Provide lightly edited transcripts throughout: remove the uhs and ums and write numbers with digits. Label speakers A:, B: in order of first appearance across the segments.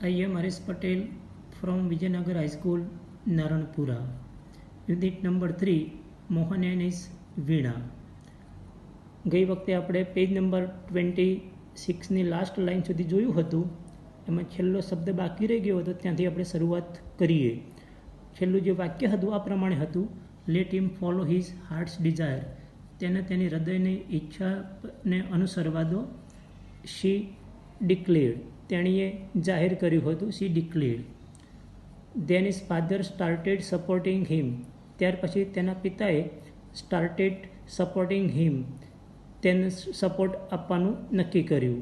A: I am Harish Patel from Vijayanagar High School, Naranpura. Unit number 3, Mohan and his Veena. ગઈ વખતે આપણે page number 26ની last line સુધી જોયું હતું. એમાં છેલ્લો શબ્દ બાકી રહી ગયો હતો, ત્યાંથી આપણે શરૂઆત કરીએ. છેલ્લું જે વાક્ય હતું આ પ્રમાણે હતું: let him follow his heart's desire. તેને તેની હૃદયની ઈચ્છાને અનુસરવા દો. She declared. તેણીએ જાહેર કર્યું હતું. She declared. Then his father started supporting him. ત્યાર પછી તેના પિતાએ સ્ટાર્ટેડ સપોર્ટિંગ હિમ. તેને સપોર્ટ આપવાનું નક્કી કર્યું.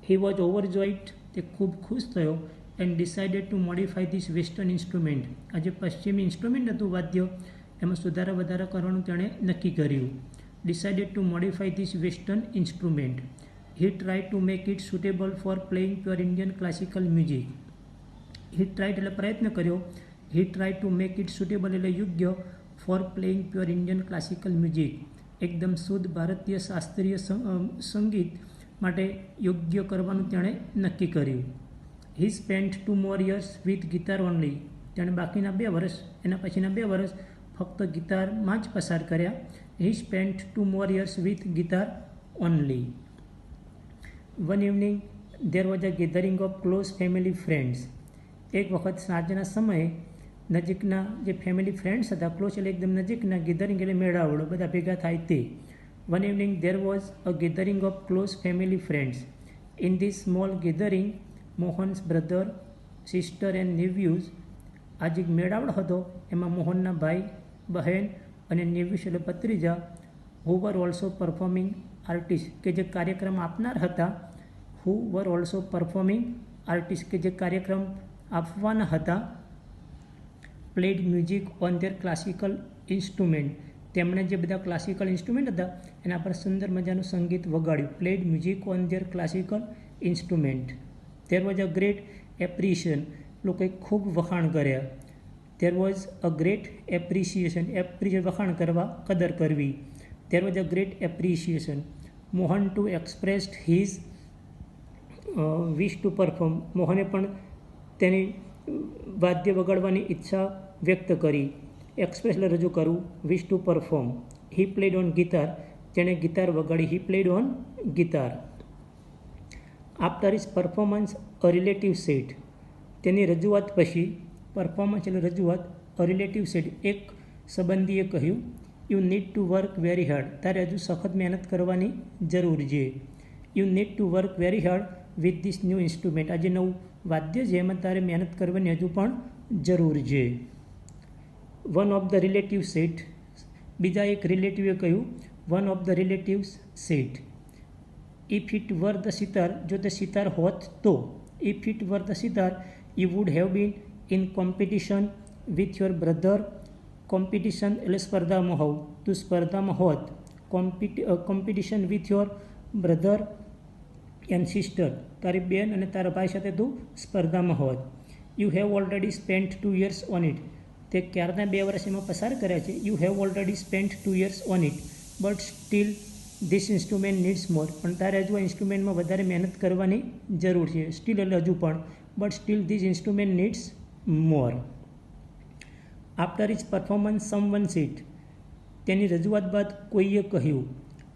A: He was overjoyed. તે ખૂબ ખુશ થયો. And decided to modify this western instrument. આ જે પશ્ચિમી ઇન્સ્ટ્રુમેન્ટ હતું વાદ્ય, એમાં સુધારા વધારા કરવાનું તેણે નક્કી કર્યું. Decided to modify this western instrument. He try to make it suitable for playing pure Indian classical music. He tried એટલે પ્રયત્ન કર્યો. He try to make it suitable એટલે યોગ્ય, for playing pure Indian classical music. એકદમ શુદ્ધ ભારતીય શાસ્ત્રીય સંગીત માટે યોગ્ય કરવાનું તેણે નક્કી કર્યું. He spent 2 more years with guitar only. તેણે બાકીના 2 વર્ષ, એના પછીના 2 વર્ષ ફક્ત ગિટારમાં જ પસાર કર્યા. He spent 2 more years with guitar only. One evening there was a gathering of close family friends. એક વખત સાંજના સમયે નજીકના જે ફેમિલી ફ્રેન્ડ્સ હતા, ક્લોઝ એટલે એકદમ નજીકના, ગેધરિંગ એટલે મેળાવડો, બધા ભેગા થાય તે. One evening there was a gathering of close family friends. In this small gathering Mohan's brother, sister and nephews. આ જે મેળાવડો હતો એમાં મોહનના ભાઈ, બહેન અને નેવ્યુઝ એટલે ભત્રીજા, હુ વર ઓલ્સો પરફોર્મિંગ આર્ટિસ્ટ, કે જે કાર્યક્રમ આપનાર હતા. હુ વર ઓલ્સો પરફોર્મિંગ આર્ટિસ્ટ, કે જે કાર્યક્રમ આપવાના હતા. Played music on their classical instrument. તેમણે જે બધા ક્લાસિકલ ઇન્સ્ટ્રુમેન્ટ હતા એના પર સુંદર મજાનું સંગીત વગાડ્યું. Played music on their classical instrument. There was a great appreciation. લોકોએ ખૂબ વખાણ કર્યા. There was a great appreciation. વખાણ કરવા, કદર કરવી. There was a great appreciation. Mohan too expressed his wish to perform. મોહને પણ તેની વાદ્ય વગાડવાની ઈચ્છા વ્યક્ત કરી. એક્સપ્રેસ એટલે રજૂ કરવું, wish to perform. He played on guitar. તેણે ગિટાર વગાડી. He played on guitar. After his performance a relative said. તેની રજૂઆત પછી, પરફોર્મન્સ એટલે રજૂઆત, અ રિલેટિવ સેડ એક સંબંધીએ કહ્યું, you need to work very hard. તારે હજુ સખત મહેનત કરવાની જરૂર છે. You need to work very hard with this new instrument. આ જે નવું વાદ્ય છે એમાં તારે મહેનત કરવાની હજુ પણ જરૂર છે. One of the relative set. બીજા એક રિલેટિવે કહ્યું. One of the relatives set, if it were the sitar. જો તે સિતાર હોત તો. If it were the sitar you would have been in competition with your brother. Competition એટલે સ્પર્ધામાં હોવ. તું સ્પર્ધામાં હોત. Competition with your brother and sister. તારી બેન અને તારા ભાઈ સાથે તું સ્પર્ધામાં હોત. You have already spent 2 years on it. તે ક્યારના 2 વર્ષ એમાં પસાર કર્યા છે. You have already spent 2 years on it but still this instrument needs more. પણ તારે હજુ આ ઇન્સ્ટ્રુમેન્ટમાં વધારે મહેનત કરવાની જરૂર છે. સ્ટીલ એટલે હજુ પણ, but still this instrument needs more. After is performance someone said. તેની રજૂઆત બાદ કોઈએ કહ્યું.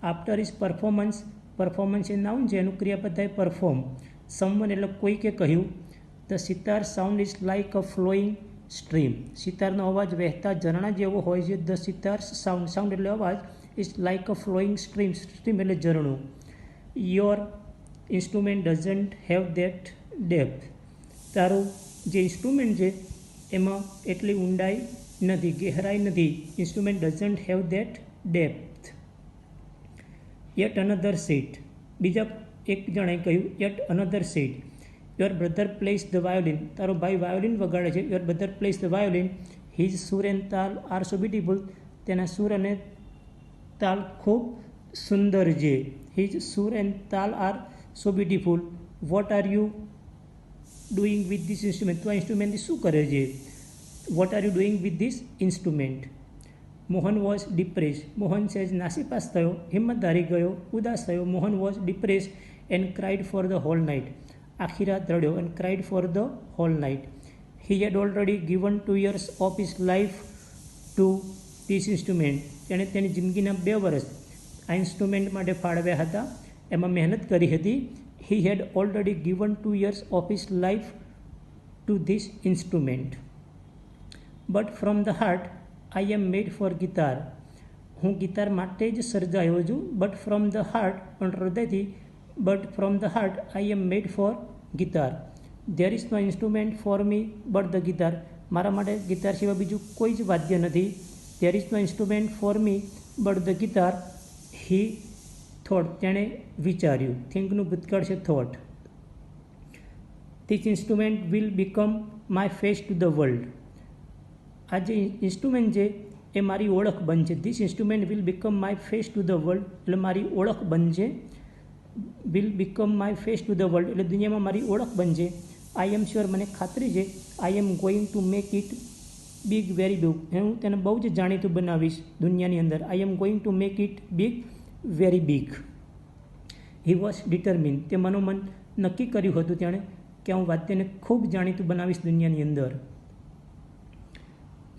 A: આફ્ટર ઇઝ પરફોર્મન્સ, પરફોર્મન્સ એ નાઉન છે, એનું ક્રિયાપદ થાય પરફોર્મ. સમવન એટલે કોઈકે કહ્યું. The sitar sound is like a flowing stream. સિતારનો અવાજ વહેતા ઝરણા જેવો હોય છે. ધ સિતાર સાઉન્ડ, સાઉન્ડ એટલે અવાજ, is like a flowing stream. Stream એટલે ઝરણું. Your instrument doesn't have that depth. તારું જે ઇન્સ્ટ્રુમેન્ટ છે એમાં એટલી ઊંડાઈ નથી, ગહેરાઈ નથી. Instrument doesn't have that depth. Yet another set. બીજા એક જણે કહ્યું. Yet another set, your brother place the violin. તારો ભાઈ વાયોલિન વગાડે છે. Your brother place the violin. His સુર એન્ડ તાલ આર સો બ્યુટીફુલ. તેના સુર અને તાલ ખૂબ સુંદર છે. હિઝ સુર એન્ડ તાલ are so beautiful. What are you doing with this instrument. તું આ ઇન્સ્ટ્રુમેન્ટથી શું કરે છે? What are you doing with this instrument. Mohan was depress. Mohan સહેજ નાસીપાસ થયો, હિંમત હારી ગયો, ઉદાસ થયો. Mohan was depress and cried for the whole night. આખી રાત રડ્યો and cried for the whole night. He had already given 2 years of his life to this instrument. તેણે તેની જિંદગીના 2 વર્ષ આ ઇન્સ્ટ્રુમેન્ટ માટે ફાળવ્યા હતા, એમાં મહેનત કરી હતી. He had already given 2 years of his life to this instrument. But from the heart, I am made for guitar. હું ગિટાર માટે જ સર્જાયો છું. બટ ફ્રોમ ધ હાર્ટ, પણ હૃદયથી. But from the heart I am mad for guitar. There is no instrument for me but the guitar. મારા માટે guitar સિવાય બીજું કોઈ જ વાદ્ય નથી. There is no instrument for me but the guitar. He thought, તેણે વિચાર્યું. થિંકનું ભૂતકાળ છે thought. This instrument will become my face to the world. આ જે ઇન્સ્ટ્રુમેન્ટ છે એ મારી ઓળખ બનશે. This instrument will become my face to the world, એટલે મારી ઓળખ બનશે. Will become my face to the world એટલે દુનિયામાં મારી ઓળખ બનશે. આઈ એમ શ્યોર, મને ખાતરી છે. I am going to make it big, very big. હું તેને બહુ જ જાણીતું બનાવીશ દુનિયાની અંદર. I am going to make it big, very big. He was determine, તે મનોમન નક્કી કર્યું હતું તેણે કે હું વાદ્યને ખૂબ જાણીતું બનાવીશ દુનિયાની અંદર.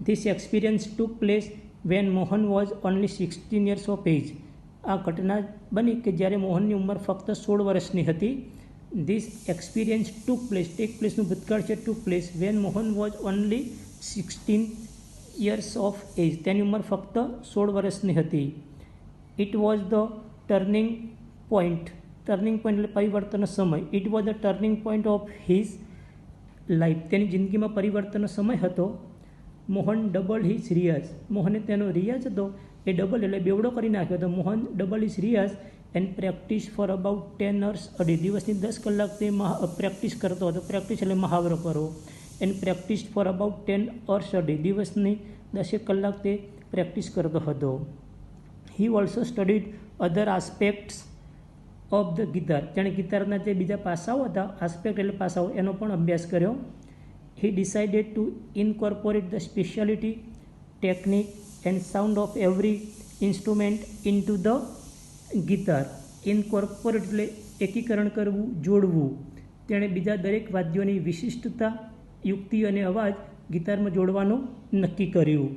A: This experience took place when Mohan was only 16 years of age. આ ઘટના બની કે જ્યારે મોહનની ઉંમર ફક્ત 16 વર્ષની હતી. This experience took place, take place નું ભૂતકાળ છે took place, when Mohan was only 16 years of age. તેની ઉંમર ફક્ત 16 વર્ષની હતી. It was the turning point. Turning point એટલે પરિવર્તનનો સમય. It was the turning point of his life. તેની જિંદગીમાં પરિવર્તનનો સમય હતો. મોહન ડબલ હિઝ રિયાઝ. મોહને તેનો રિયાઝ હતો એ ડબલ એટલે બેવડો કરી નાખ્યો હતો. Mohan double his Riyaz and practice for about 10 hours a day. દિવસની 10 કલાક તે પ્રેક્ટિસ કરતો હતો. પ્રેક્ટિસ એટલે મહાવરો કરવો. And practice for about 10 hours a day. દિવસની 10 કલાક તે પ્રેક્ટિસ કરતો હતો. He also studied other aspects of the guitar. તેણે ગિટારના જે બીજા પાસાઓ હતા, આસ્પેક્ટ એટલે પાસાઓ, એનો પણ અભ્યાસ કર્યો. He decided to incorporate the specialty, technique and sound of every instrument into the guitar. Incorporate એટલે એકીકરણ કરવું, જોડવું. તેણે બીજા દરેક વાદ્યોની વિશિષ્ટતા, યુક્તિ અને અવાજ ગિટારમાં જોડવાનું નક્કી કર્યું.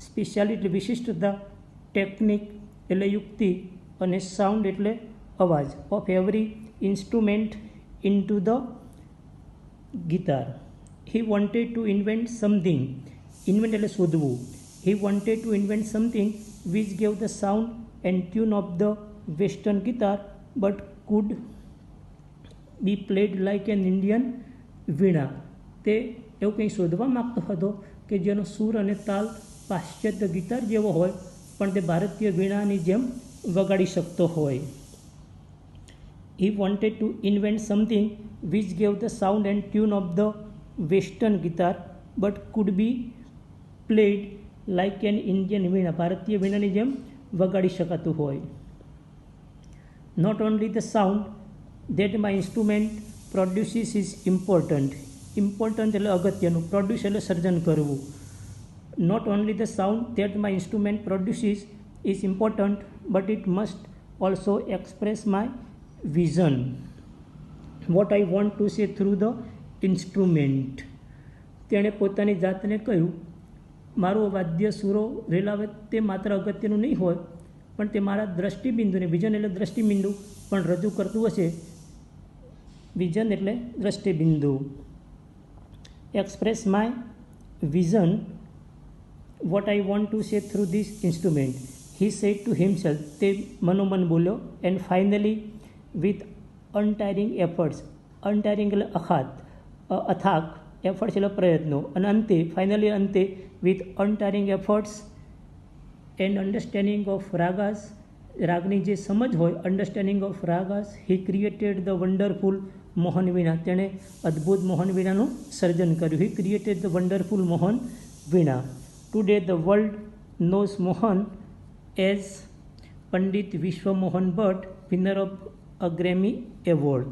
A: સ્પેશિયાલિટી એટલે વિશિષ્ટતા, ટેકનિક એટલે યુક્તિ અને સાઉન્ડ એટલે અવાજ of every instrument into the guitar. He wanted to invent something. Invent એટલે શોધવું. He wanted to invent something which gave the sound and tune of the western guitar but could be played like an Indian વીણા. તે એવું કંઈ શોધવા માગતો હતો કે જેનો સૂર અને તાલ પાશ્ચાત્ય ગિટાર જેવો હોય પણ તે ભારતીય વીણાની જેમ વગાડી શકતો હોય. He wanted to invent something which gave the sound and tune of the western guitar but could be played like an Indian વીણા. ભારતીય વીણાની જેમ વગાડી શકાતું હોય. Not only the sound that my instrument produces is important. Important એટલે અગત્યનું. Produce એટલે સર્જન કરવું. Not only the sound that my instrument produces is important but it must also express my vision, what I want to say through the instrument. તેણે પોતાની જાતને કહ્યું, મારું વાદ્ય સુરો રેલાવે તે માત્ર અગત્યનું નહીં હોય પણ તે મારા દ્રષ્ટિબિંદુને, વિઝન એટલે દ્રષ્ટિબિંદુ પણ રજૂ કરતું હશે. વિઝન એટલે દ્રષ્ટિબિંદુ. Express my vision, what I want to say through this instrument. He said to himself, તે મનોમન બોલ્યો. And finally with untiring efforts, untiring એટલે અથાગ, એફર્ટ્સ એટલે પ્રયત્નો, અને અંતે ફાઇનલી અંતે with untiring efforts and understanding of ragas, Ragini જે સમજ હોય, understanding of ragas, he created the wonderful Mohan વીણા. તેણે અદ્ભુત મોહન વીણાનું સર્જન કર્યું. He created the wonderful Mohan Veena. Today the world knows Mohan as Pandit વિશ્વ Mohan Bhatt, winner of a Grammy Award.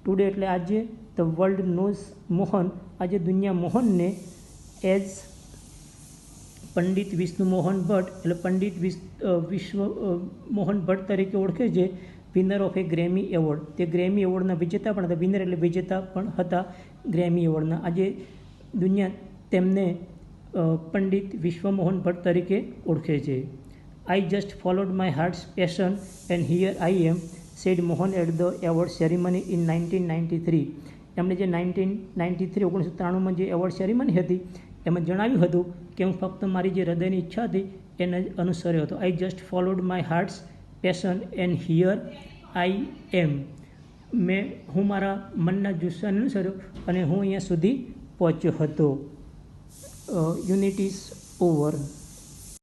A: Today એટલે આજે, the world nose Mohan, આજે દુનિયા મોહનને એઝ પંડિત વિષ્ણુ મોહન ભટ્ટ એટલે પંડિત વિશ્વ મોહન ભટ્ટ તરીકે ઓળખે છે. Winner of A Grammy award. તે ગ્રેમી એવોર્ડના વિજેતા પણ હતા. વિનર એટલે વિજેતા પણ હતા ગ્રેમી એવોર્ડના. આજે દુનિયા તેમને પંડિત વિશ્વમોહન ભટ્ટ તરીકે ઓળખે છે. I just followed my heart's passion and here I am, said Mohan at the award ceremony in 1993. એમણે જે 1993 જે એવોર્ડ સેરેમની હતી એમાં જણાવ્યું હતું કે હું ફક્ત મારી જે હૃદયની ઈચ્છા હતી એને અનુસર્યો હતો. I just followed my heart's passion and here I am. હું મારા મનના જુસ્સાને અનુસર્યો અને હું અહીંયા સુધી પહોંચ્યો હતો. Unit is over.